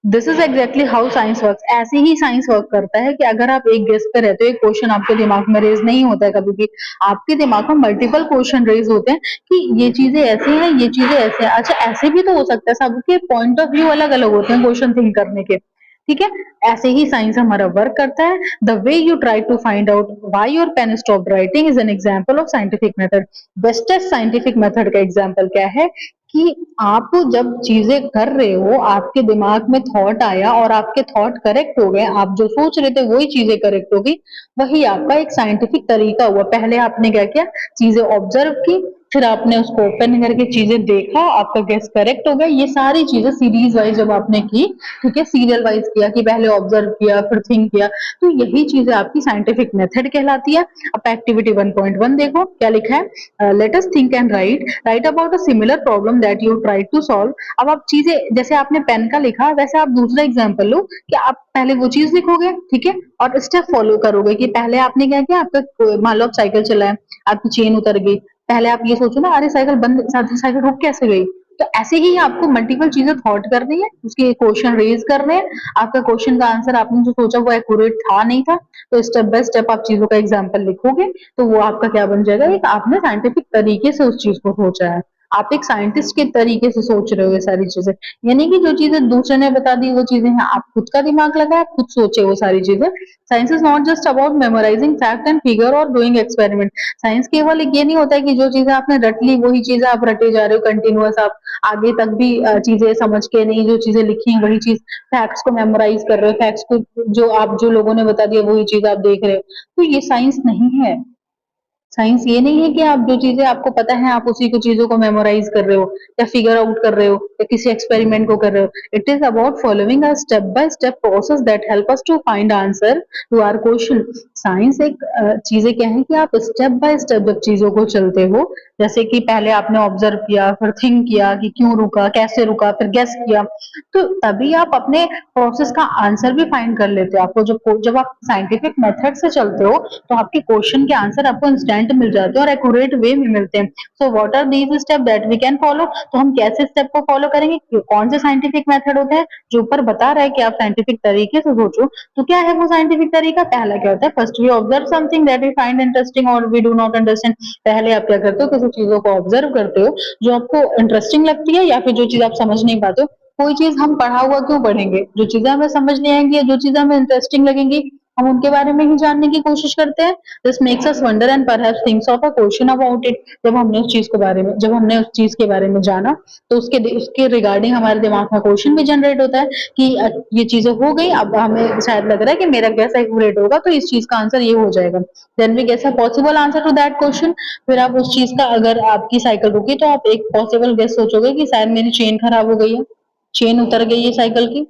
This is exactly how science work, ऐसे ही साइंस वर्क करता है कि अगर आप एक गेस पे रहते हो, एक क्वेश्चन आपके दिमाग में रेज नहीं होता है कभी भी, आपके दिमाग में मल्टीपल क्वेश्चन रेज होते हैं कि ये चीजें ऐसी हैं, ये चीजें ऐसे हैं, अच्छा ऐसे भी तो हो सकता है, सबके पॉइंट ऑफ व्यू अलग अलग होते हैं क्वेश्चन थिंक करने के, ठीक है। ऐसे ही साइंस हमारा वर्क करता है। The way you try to find out why your pen stop writing is an example of scientific method. Bestest scientific method का एग्जांपल क्या है, कि आप जब चीजें कर रहे हो, आपके दिमाग में थॉट आया और आपके थॉट करेक्ट हो गए, आप जो सोच रहे थे वही चीजें करेक्ट हो गई, वही आपका एक साइंटिफिक तरीका हुआ। पहले आपने क्या किया, चीजें ऑब्जर्व की, फिर आपने उसको ओपन करके चीजें देखा, आपका गेस करेक्ट हो गया। ये सारी चीजें सीरीज वाइज जब आपने की, ठीक है, सीरियल वाइज किया, कि पहले ऑब्जर्व किया फिर थिंक किया, तो यही चीजें आपकी साइंटिफिक मेथड कहलाती है। अब एक्टिविटी 1.1 देखो क्या लिखा है, let us think and write about a similar problem that you try to solve. अब आप चीजें, जैसे आपने पेन का लिखा वैसे आप दूसरा एग्जाम्पल लो, कि आप पहले वो चीज लिखोगे, ठीक है, और स्टेप फॉलो करोगे, कि पहले आपने क्या किया, आपका मान लो आप साइकिल चलाए, आपकी चेन उतर गई, पहले आप ये सोचो ना, अरे साइकिल बंद, साइकिल रुक कैसे गई। तो ऐसे ही आपको मल्टीपल चीजें थॉट करनी है, उसके क्वेश्चन रेज करने हैं, आपका क्वेश्चन का आंसर आपने जो सोचा वो एक्यूरेट था नहीं था, तो स्टेप बाय स्टेप आप चीजों का एग्जाम्पल लिखोगे, तो वो आपका क्या बन जाएगा, एक आपने साइंटिफिक तरीके से उस चीज को सोचा है, आप एक साइंटिस्ट के तरीके से सोच रहे हो ये सारी चीजें, यानी कि जो चीजें दूसरे ने बता दी वो चीजें हैं, आप खुद का दिमाग लगाए, आप खुद सोचे वो सारी चीजें। Science is not just about memorising fact and figure और डूइंग एक्सपेरिमेंट। साइंस केवल एक ये नहीं होता है कि जो चीजें आपने रट ली वही चीजें आप रटे जा रहे हो कंटिन्यूअस, आप आगे तक भी चीजें समझ के नहीं, जो चीजें लिखी हैं वही चीज, फैक्ट्स को मेमोराइज कर रहे हो, फैक्ट्स को जो लोगों ने बता दिया वही चीज आप देख रहे हो, तो ये साइंस नहीं है। साइंस ये नहीं है कि आप जो चीजें आपको पता है आप उसी को चीजों को मेमोराइज कर रहे हो या फिगर आउट कर रहे हो या किसी एक्सपेरिमेंट को कर रहे हो। It is about following a step by step process that help us to find answer to our question. Science एक चीजें क्या है कि आप स्टेप बाय स्टेप जब चीजों को चलते हो, जैसे कि पहले आपने ऑब्जर्व किया, फिर थिंक किया कि क्यों रुका, कैसे रुका, फिर गेस किया, तो तभी आप अपने प्रोसेस का आंसर भी फाइंड कर लेते हो। आपको जब आप साइंटिफिक मेथड से चलते हो तो आपके क्वेश्चन के आंसर आपको इंस्टेंट मिल जाते हैं और एक्यूरेट वे में मिलते हैं। So what are these step that we can follow, तो हम कैसे स्टेप को फॉलो करेंगे, कौन से साइंटिफिक मेथड होते हैं जो ऊपर बता रहा है कि आप साइंटिफिक तरीके से सोचो। तो क्या है वो साइंटिफिक तरीका, पहला क्या होता है, first we observe something that we find interesting और वी डू नॉट अंडरस्टैंड। पहले आप क्या करते हो, किसी चीजों को ऑब्जर्व करते हो जो आपको इंटरेस्टिंग लगती है या फिर जो चीज आप समझ नहीं पाते हो। कोई चीज हम पढ़ा हुआ क्यों पढ़ेंगे, जो चीजें हमें समझ नहीं आएंगी, जो चीजें हमें इंटरेस्टिंग लगेंगी, हम उनके बारे में ही जानने की कोशिश करते हैं। This makes us wonder and perhaps thinks of a question about it. जब हमने उस चीज के बारे में जाना, तो उसके रिगार्डिंग हमारे दिमाग में क्वेश्चन भी जनरेट होता है कि ये चीजें हो गई, अब हमें शायद लग रहा है कि मेरा गैस एक्यूरेट होगा, तो इस चीज का आंसर ये हो जाएगा। Then we guess a possible answer to that question. फिर आप उस चीज का, अगर आपकी साइकिल रुकी तो आप एक पॉसिबल गेस सोचोगे कि शायद मेरी चेन खराब हो गई है, चेन उतर गई है साइकिल की,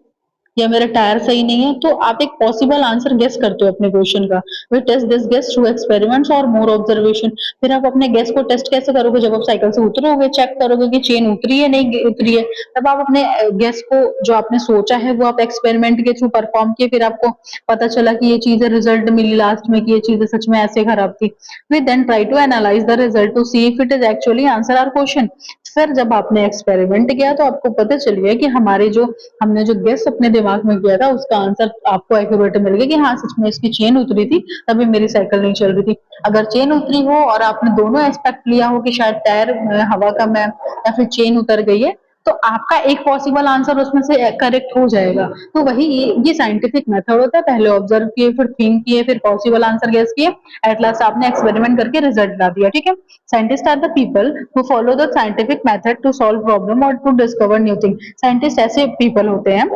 या मेरा टायर सही नहीं है, तो आप एक पॉसिबल आंसर गेस करते हो अपने क्वेश्चन का। We test this guess through experiments और मोर ऑब्जर्वेशन। फिर आप अपने गेस को टेस्ट कैसे करोगे, जब आप साइकिल से उतरोगे, चेक करोगे कि चेन उतरी है नहीं उतरी है, तब आप अपने गेस को, जो आपने सोचा है वो आप एक्सपेरिमेंट के थ्रू परफॉर्म किए, फिर आपको पता चला कि ये चीजें रिजल्ट मिली लास्ट में कि ये चीजें सच में ऐसे खराब थी। We then try to analyse the result to see if it is actually answer our question. फिर जब आपने एक्सपेरिमेंट किया तो आपको पता चल गया कि हमने जो गेस अपने दिमाग में किया था उसका आंसर आपको एक्यूरेट मिल गया कि हाँ सच में इसकी चेन उतरी थी, तभी मेरी साइकिल नहीं चल रही थी। अगर चेन उतरी हो और आपने दोनों एस्पेक्ट लिया हो कि शायद टायर हवा कम है या फिर चेन उतर गई है, तो आपका एक पॉसिबल आंसर उसमें से करेक्ट हो जाएगा। तो वही ये साइंटिफिक मेथड होता है, पहले ऑब्जर्व किए, फिर थिंक किए, फिर पॉसिबल आंसर गेस किए, एट लास्ट आपने एक्सपेरिमेंट करके रिजल्ट ला दिया। ठीक है, scientist are the people who follow the scientific method to solve problem और to discover new thing. Scientist ऐसे पीपल होते हैं,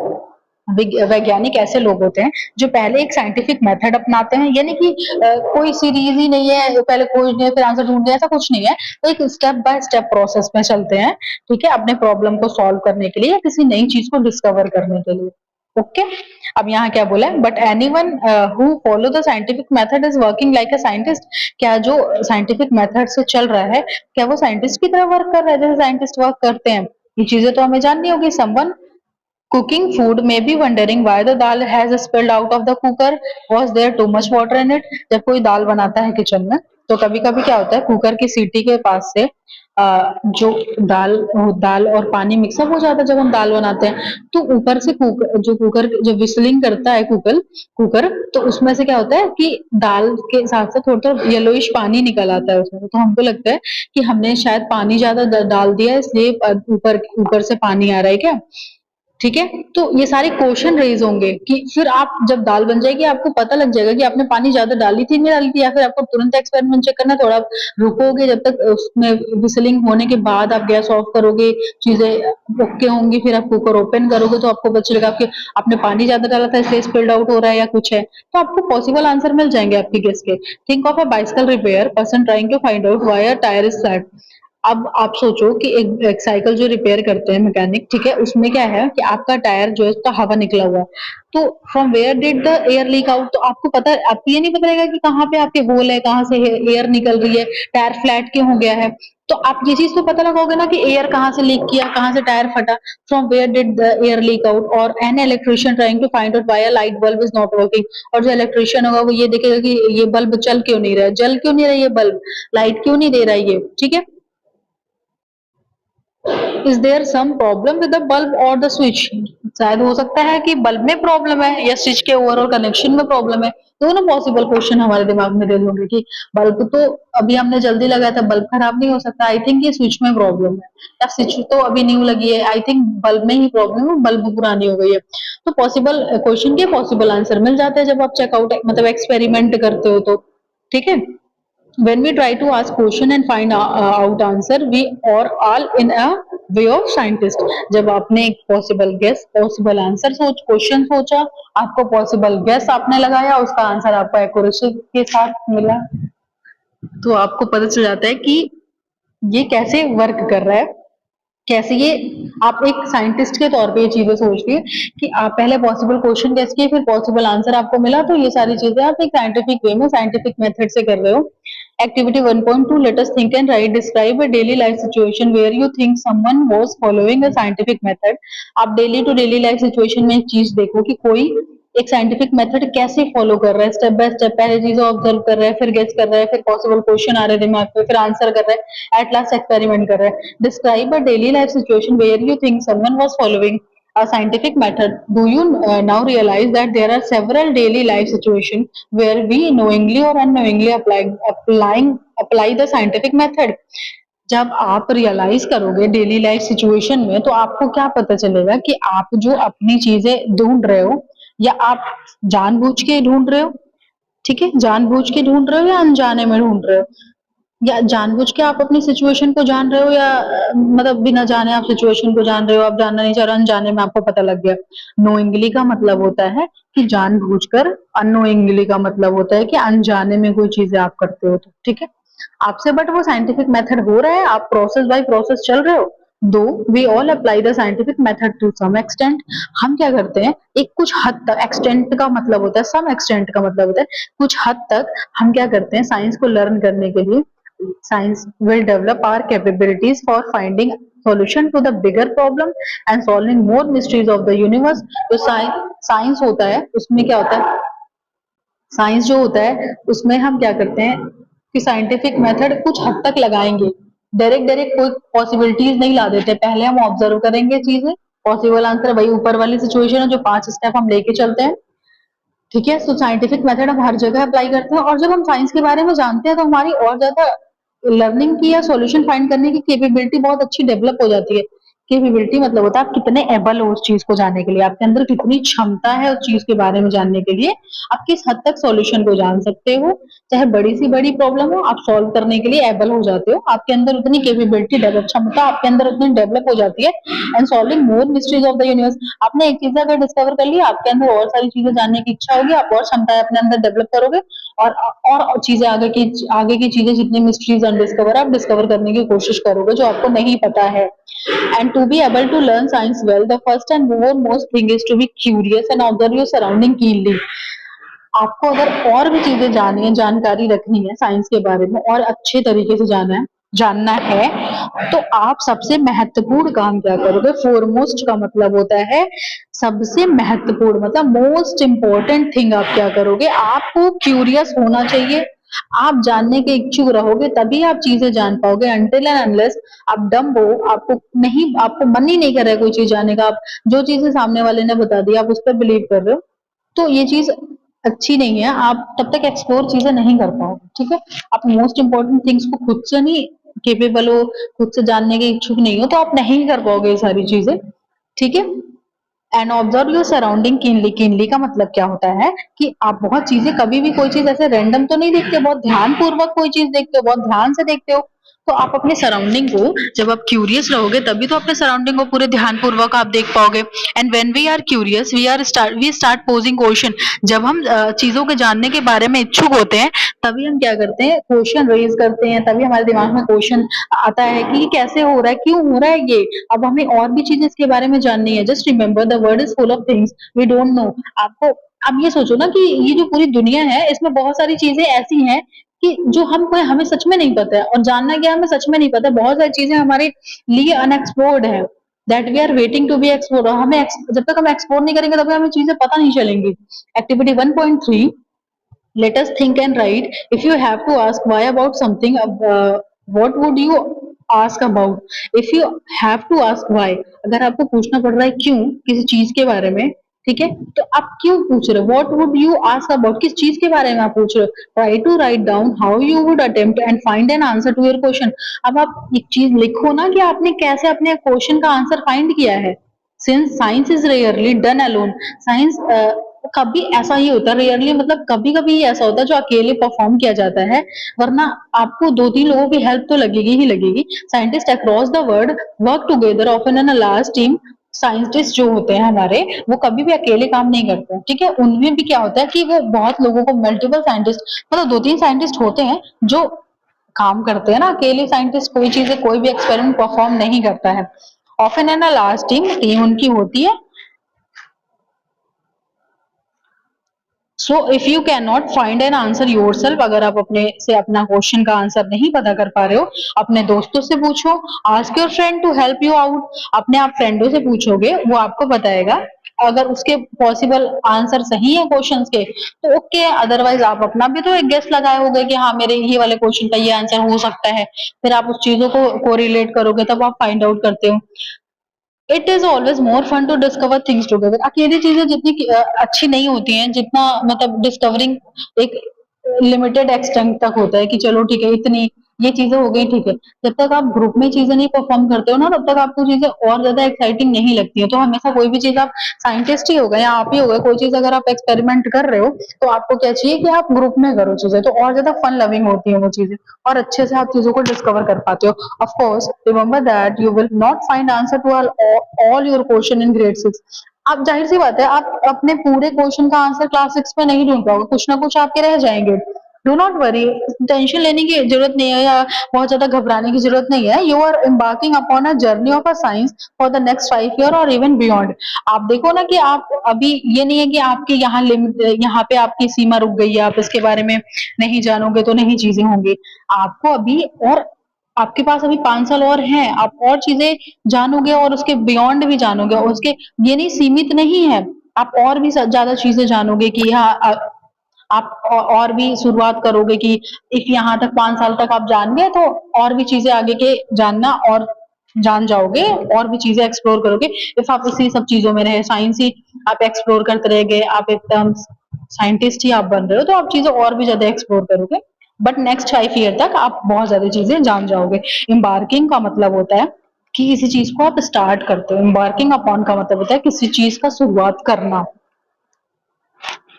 वैज्ञानिक ऐसे लोग होते हैं जो पहले एक साइंटिफिक मेथड अपनाते हैं, यानी कि कोई सीरीज ही नहीं है, पहले खोजने फिर आंसर ढूंढने, ऐसा कुछ नहीं है। तो एक स्टेप बाय स्टेप प्रोसेस में चलते हैं, ठीक है, अपने प्रॉब्लम को सॉल्व करने के लिए या किसी नई चीज को डिस्कवर करने के लिए। ओके, अब यहाँ क्या बोला है, but anyone who follow the scientific method is working like a scientist. क्या जो साइंटिफिक मेथड से चल रहा है, क्या वो साइंटिस्ट की तरह वर्क कर रहा है जैसे साइंटिस्ट वर्क करते हैं? ये चीजें तो हमें जाननी होगी। Someone cooking food may be wondering why the dal has spilled out of the cooker. Was there too much water in it? जब कोई दाल बनाता है किचन में, तो कभी कभी क्या होता है, कुकर की सीटी के पास से जो दाल और पानी मिक्सअप हो जाता है जब हम दाल बनाते हैं, तो ऊपर से कुकर जो विस्लिंग करता है कुकर, तो उसमें से क्या होता है कि दाल के साथ साथ थोड़ा थोड़ा येलोइश पानी निकल आता है उसमें, तो हमको लगता है कि हमने शायद पानी ज्यादा डाल दिया है, इसलिए ऊपर ऊपर से पानी आ रहा है क्या। ठीक है, तो ये सारे क्वेश्चन रेज होंगे कि फिर आप जब दाल बन जाएगी आपको पता लग जाएगा कि आपने पानी ज्यादा डाली थी नहीं डाली थी, या फिर आपको तुरंत एक्सपेरिमेंट चेक करना, थोड़ा रुकोगे जब तक उसमें विसलिंग होने के बाद आप गैस ऑफ करोगे, चीजें ओके होंगी, फिर आप कुकर ओपन करोगे तो आपको पता चलेगा कि आपने पानी ज्यादा डाला था इसलिए स्पिल्ड आउट हो रहा है या कुछ है। तो आपको पॉसिबल आंसर मिल जाएंगे आपकी गेस के। Think of a bicycle repair person trying to find out why a tyre is flat. अब आप सोचो कि एक साइकिल जो रिपेयर करते हैं मैकेनिक, ठीक है, उसमें क्या है कि आपका टायर जो है उसका हवा निकला हुआ है, तो from where did the air leak out, तो आपको पता, आपको ये नहीं पता रहेगा कि कहाँ पे आपके होल है, कहाँ से एयर निकल रही है, टायर फ्लैट क्यों हो गया है। तो आप ये चीज तो पता लगाओगे ना कि एयर कहाँ से लीक किया, कहाँ से टायर फटा। From where did the air leak out, और an electrician trying to find out why a light bulb is not working. और जो इलेक्ट्रिशियन होगा वो ये देखेगा कि ये बल्ब चल क्यों नहीं रहा है, जल क्यों नहीं रहा है, ये बल्ब लाइट क्यों नहीं दे रहा है ये। ठीक है, is there some problem with the bulb और द स्विच। शायद हो सकता है कि बल्ब में प्रॉब्लम है या स्विच के ओवरऑल कनेक्शन में प्रॉब्लम है। दोनों पॉसिबल क्वेश्चन हमारे दिमाग में रेज होंगे कि बल्ब तो अभी हमने जल्दी लगाया था, बल्ब खराब नहीं हो सकता, आई थिंक ये स्विच में प्रॉब्लम है, या स्विच तो अभी न्यू लगी है, आई थिंक बल्ब में ही प्रॉब्लम है, बल्ब पुरानी हो गई है। तो पॉसिबल क्वेश्चन के पॉसिबल आंसर मिल जाते हैं जब आप चेकआउट मतलब एक्सपेरिमेंट करते हो तो। ठीक है, when we try to ask question and find out answer, we are all in a way of scientist। जब आपने एक possible guess possible answer question सोचा, आपको पॉसिबल गेस आपने लगाया, उसका आंसर आपको एक्यूरेसी के साथ मिला, तो आपको पता चल जाता है कि ये कैसे वर्क कर रहा है। कैसे ये आप एक साइंटिस्ट के तौर पे ये चीजें सोचिए कि आप पहले पॉसिबल क्वेश्चन गेस किए, फिर पॉसिबल आंसर आपको मिला, तो ये सारी चीजें आप एक साइंटिफिक वे में साइंटिफिक मेथड से कर रहे हो। Activity 1.2, let us think and write, describe a daily life situation where you think someone was following a scientific method. आप daily to daily life situation में एक चीज देखो कि कोई एक साइंटिफिक मेथड कैसे फॉलो कर रहा है, स्टेप बाय स्टेप पहले चीजें ऑब्जर्व कर रहा है, फिर गेस कर रहा है, फिर पॉसिबल क्वेश्चन आ रहे हैं दिमाग में, फिर आंसर कर रहा है, एट लास्ट एक्सपेरिमेंट कर रहा है। Describe a daily life situation where you think someone was following a scientific method. Do you now realize that there are several daily life situations where we knowingly or unknowingly apply the scientific method? जब आप realise करोगे daily life situation में, तो आपको क्या पता चलेगा कि आप जो अपनी चीजें ढूंढ रहे हो, या आप जानबूझ के ढूंढ रहे हो, ठीक है, जानबूझ के ढूंढ रहे हो या अनजाने में ढूंढ रहे हो, या जानबूझ के आप अपनी सिचुएशन को जान रहे हो, या मतलब बिना जाने आप सिचुएशन को जान रहे हो, आप जानना नहीं चाह रहे, अनजाने में आपको पता लग गया। नोइंगली का मतलब होता है कि जानबूझकर, अननोइंगली का मतलब होता है कि अनजाने में कोई चीजें आप करते हो, तो ठीक है आपसे, बट वो साइंटिफिक मेथड हो रहा है, आप प्रोसेस बाय प्रोसेस चल रहे हो। दो we all apply the scientific method to some extent, हम क्या करते हैं, एक कुछ हद तक, एक्सटेंट का मतलब होता है, सम एक्सटेंट का मतलब होता है कुछ हद तक, हम क्या करते हैं साइंस को लर्न करने के लिए, science will develop our capabilities for finding solution to the bigger problem and solving more mysteries of the universe। तो साइंस होता है, उसमें क्या होता है, साइंस जो होता है उसमें हम क्या करते हैं कि साइंटिफिक मेथड कुछ हद तक लगाएंगे, डायरेक्ट डायरेक्ट कोई पॉसिबिलिटीज नहीं ला देते, पहले हम ऑब्जर्व करेंगे चीजें, पॉसिबल आंसर वही ऊपर वाली सिचुएशन है जो 5 स्टेप हम लेके चलते हैं, ठीक है। तो साइंटिफिक मेथड हम हर जगह अप्लाई करते हैं, और जब हम साइंस के बारे में जानते हैं तो हमारी और ज्यादा लर्निंग की या सॉल्यूशन फाइंड करने की कैपेबिलिटी बहुत अच्छी डेवलप हो जाती है। कैपेबिलिटी मतलब होता है आप कितने एबल हो उस चीज को जानने के लिए, आपके अंदर कितनी क्षमता है उस चीज के बारे में जानने के लिए, आप किस हद तक सॉल्यूशन को जान सकते हो, चाहे बड़ी सी बड़ी प्रॉब्लम हो आप सॉल्व करने के लिए एबल हो जाते हो, आपके अंदर उतनी कैपेबिलिटी डेवलप, क्षमता आपके अंदर उतनी डेवलप हो जाती है। And solving more mysteries of the universe, आपने एक चीज अगर डिस्कवर कर लिया, आपके अंदर और सारी चीजें जानने की इच्छा होगी, आप और क्षमताएं अपने अंदर डेवलप करोगे, और और चीजें आगे की चीजें जितनी मिस्ट्रीज अनडिस्कवर आप डिस्कवर करने की कोशिश करोगे जो आपको नहीं पता है। And to be able to learn science well, the first and most thing is to be curious and observe your surrounding keenly. आपको अगर और भी चीजें जाननी है, जानकारी रखनी है साइंस के बारे में और अच्छे तरीके से जानना है, तो आप सबसे महत्वपूर्ण काम क्या करोगे, फोरमोस्ट का मतलब होता है सबसे महत्वपूर्ण, मतलब मोस्ट इंपॉर्टेंट थिंग आप क्या करोगे, आपको क्यूरियस होना चाहिए, आप जानने के इच्छुक रहोगे तभी आप चीजें जान पाओगे। अनटिल एंड अनलेस आप डम हो, आपको नहीं, आपको मन ही नहीं कर रहा है कोई चीज जानने का, आप जो चीजें सामने वाले ने बता दी आप उस पर बिलीव कर रहे हो, तो ये चीज अच्छी नहीं है, आप तब तक एक्सप्लोर चीजें नहीं कर पाओगे, ठीक है। आप मोस्ट इंपॉर्टेंट थिंग्स को खुद से नहीं केपेबल हो, खुद से जानने के इच्छुक नहीं हो, तो आप नहीं कर पाओगे ये सारी चीजें, ठीक है। And observe your surrounding keenly, keenly का मतलब क्या होता है कि आप बहुत चीजें, कभी भी कोई चीज ऐसे रैंडम तो नहीं देखते, बहुत ध्यान पूर्वक कोई चीज देखते हो, बहुत ध्यान से देखते हो, तो आप अपने सराउंडिंग को, जब आप क्यूरियस रहोगे तभी तो अपने सराउंडिंग को पूरे ध्यान पूर्वक आप देख पाओगे। And when we are curious we start posing question, जब हम चीजों के जानने के बारे में इच्छुक होते हैं तभी हम क्या करते हैं, क्वेश्चन रेज करते हैं, तभी हमारे दिमाग में क्वेश्चन आता है कि ये कैसे हो रहा है, क्यों हो रहा है ये, अब हमें और भी चीजें इसके बारे में जाननी है। Just remember the world is full of things we don't know. आपको अब ये सोचो ना कि ये जो पूरी दुनिया है इसमें बहुत सारी चीजें ऐसी हैं कि जो हमें सच में नहीं पता है, और जानना क्या हमें सच में नहीं पता, बहुत सारी चीजें हमारे लिए अनएक्सप्लोर्ड है, that we are waiting to be explored, और हमें जब तक हम एक्सप्लोर नहीं करेंगे तब तक हमें चीजें पता नहीं चलेंगी। Activity 1.3, let us think and write, if you have to ask why about something, what would you ask about? If you have to ask why, अगर आपको पूछना पड़ रहा है क्यों किसी चीज के बारे में, ठीक है, तो आप क्यों पूछ रहे हो, what would you ask about, किस चीज के बारे में आप पूछ रहे हो, try to write down how you would attempt and find an answer to your question। अब आप एक चीज लिखो ना कि आपने कैसे अपने क्वेश्चन का आंसर फाइंड किया है। Since science is rarely done alone, science कभी ऐसा ही होता है, रेयरली मतलब कभी कभी ही ऐसा होता है जो अकेले परफॉर्म किया जाता है, वरना आपको 2-3 लोगों की हेल्प तो लगेगी ही लगेगी। Scientist across the world work together often in a large team, scientist जो होते हैं हमारे वो कभी भी अकेले काम नहीं करते, ठीक है, उनमें भी क्या होता है कि वो बहुत लोगों को, मल्टीपल साइंटिस्ट, मतलब 2-3 साइंटिस्ट होते हैं जो काम करते हैं ना, अकेले साइंटिस्ट कोई चीजें कोई भी एक्सपेरिमेंट परफॉर्म नहीं करता है। ऑफन है ना, लास्ट टीम टीम उनकी होती है। So if you can not find an answer yourself, अगर आप अपने से अपना क्वेश्चन का आंसर नहीं पता कर पा रहे हो, अपने दोस्तों से पूछो। Ask your friend to help you out, अपने आप फ्रेंडों से पूछोगे, वो आपको बताएगा। अगर उसके पॉसिबल आंसर सही है क्वेश्चंस के तो ओके, अदरवाइज आप अपना भी तो एक गेस लगाए होगे कि हाँ मेरे ये वाले क्वेश्चन का ये आंसर हो सकता है, फिर आप उस चीजों को कोरिलेट करोगे तब आप फाइंड आउट करते हो। It is always more fun to discover things together. अकेली चीजें जितनी अच्छी नहीं होती हैं, जितना मतलब डिस्कवरिंग एक लिमिटेड एक्सटेंट तक होता है कि चलो ठीक है, इतनी ये चीजें हो गई ठीक है। जब तक आप ग्रुप में चीजें नहीं परफॉर्म करते हो ना, तब तक आपको चीजें और ज्यादा एक्साइटिंग नहीं लगती है। तो हमेशा कोई भी चीज, आप साइंटिस्ट ही हो गए या आप ही हो गए, कोई चीज अगर आप एक्सपेरिमेंट कर रहे हो तो आपको क्या चाहिए कि आप ग्रुप में करो चीजें, तो और ज्यादा फन लविंग होती है वो चीजें, और अच्छे से आप चीजों को डिस्कवर कर पाते हो। Of course remember that you will not find answer to all your question in grade 6। आप जाहिर सी बात है, आप अपने पूरे क्वेश्चन का आंसर क्लास 6 में नहीं ढूंढ पाओगे, कुछ ना कुछ आपके रह जाएंगे। डू नॉट वरी, टेंशन लेने की जरूरत नहीं है या बहुत ज्यादा घबराने की जरूरत नहीं है। You are embarking upon a journey of a science for the next 5 year और इवन बियॉन्ड। आप देखो ना कि आप अभी, ये नहीं है कि आपके यहाँ लिमिट, यहाँ पे आपकी सीमा रुक गई है, आप इसके बारे में नहीं जानोगे तो नहीं चीजें होंगी। आपको अभी और आपके पास अभी 5 साल और हैं, आप और चीजें जानोगे और उसके बियॉन्ड भी जानोगे, और उसके ये नहीं सीमित नहीं है, आप और भी ज्यादा चीजें जानोगे कि हाँ, आप और भी शुरुआत करोगे कि इफ यहाँ तक 5 साल तक आप जान गए तो और भी चीजें आगे के जानना और जान जाओगे, और भी चीजें एक्सप्लोर करोगे। इफ आप इसी सब चीजों में रहे, साइंस ही आप एक्सप्लोर करते रह गए, आप एकदम साइंटिस्ट ही आप बन रहे हो, तो आप चीजें और भी ज्यादा एक्सप्लोर करोगे। बट नेक्स्ट 5 ईयर तक आप बहुत ज्यादा चीजें जान जाओगे। एम्बार्किंग का मतलब होता है कि किसी चीज को आप स्टार्ट करते हो, एम्बार्किंग अपॉन का मतलब होता है किसी चीज का शुरुआत करना।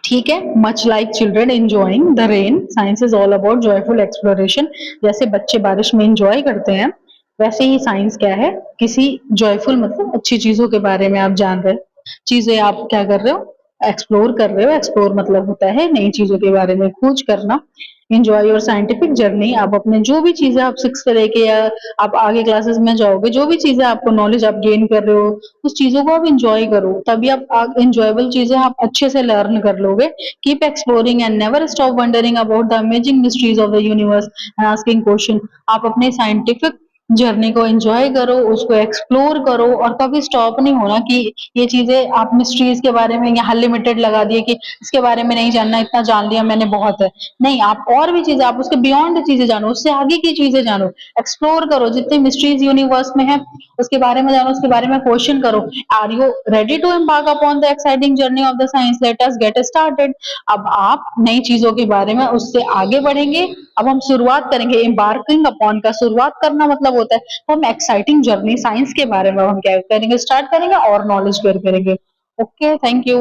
ठीक है, much like children enjoying the rain, science is all about joyful exploration. जैसे बच्चे बारिश में एंजॉय करते हैं, वैसे ही साइंस क्या है, किसी जॉयफुल मतलब अच्छी चीजों के बारे में आप जान रहे हो, चीजें आप क्या कर रहे हो, एक्सप्लोर कर रहे हो। एक्सप्लोर मतलब होता है नई चीजों के बारे में खोज करना। एंजॉय योर साइंटिफिक जर्नी, आप अपने जो भी चीजें आप 6 से लेके या आप आगे क्लासेस में जाओगे, जो भी चीजें आपको नॉलेज आप गेन कर रहे हो, उस चीजों को आप इंजॉय करो, तभी आप इंजॉयबल चीजें आप अच्छे से लर्न कर लोगे। Keep exploring and never stop wondering about the amazing mysteries of the universe and asking question. आप अपने साइंटिफिक जर्नी को एंजॉय करो, उसको एक्सप्लोर करो, और कभी स्टॉप नहीं होना कि ये चीजें आप मिस्ट्रीज के बारे में यहाँ लिमिटेड लगा दिए कि इसके बारे में नहीं जानना, इतना जान लिया मैंने बहुत है। नहीं, आप और भी चीजें, आप उसके बियॉन्ड चीजें जानो, उससे आगे की चीजें जानो, एक्सप्लोर करो, जितने मिस्ट्रीज यूनिवर्स में है उसके बारे में जानो, उसके बारे में क्वेश्चन करो। Are you ready to embark upon the exciting journey of the science? Let us get started. अब आप नई चीजों के बारे में उससे आगे बढ़ेंगे। अब हम शुरुआत करेंगे, एम्बार्किंग अपॉन का शुरुआत करना मतलब होता है, तो हम एक्साइटिंग जर्नी साइंस के बारे में हम क्या करेंगे, स्टार्ट करेंगे और नॉलेज गेन करेंगे। Okay, thank you.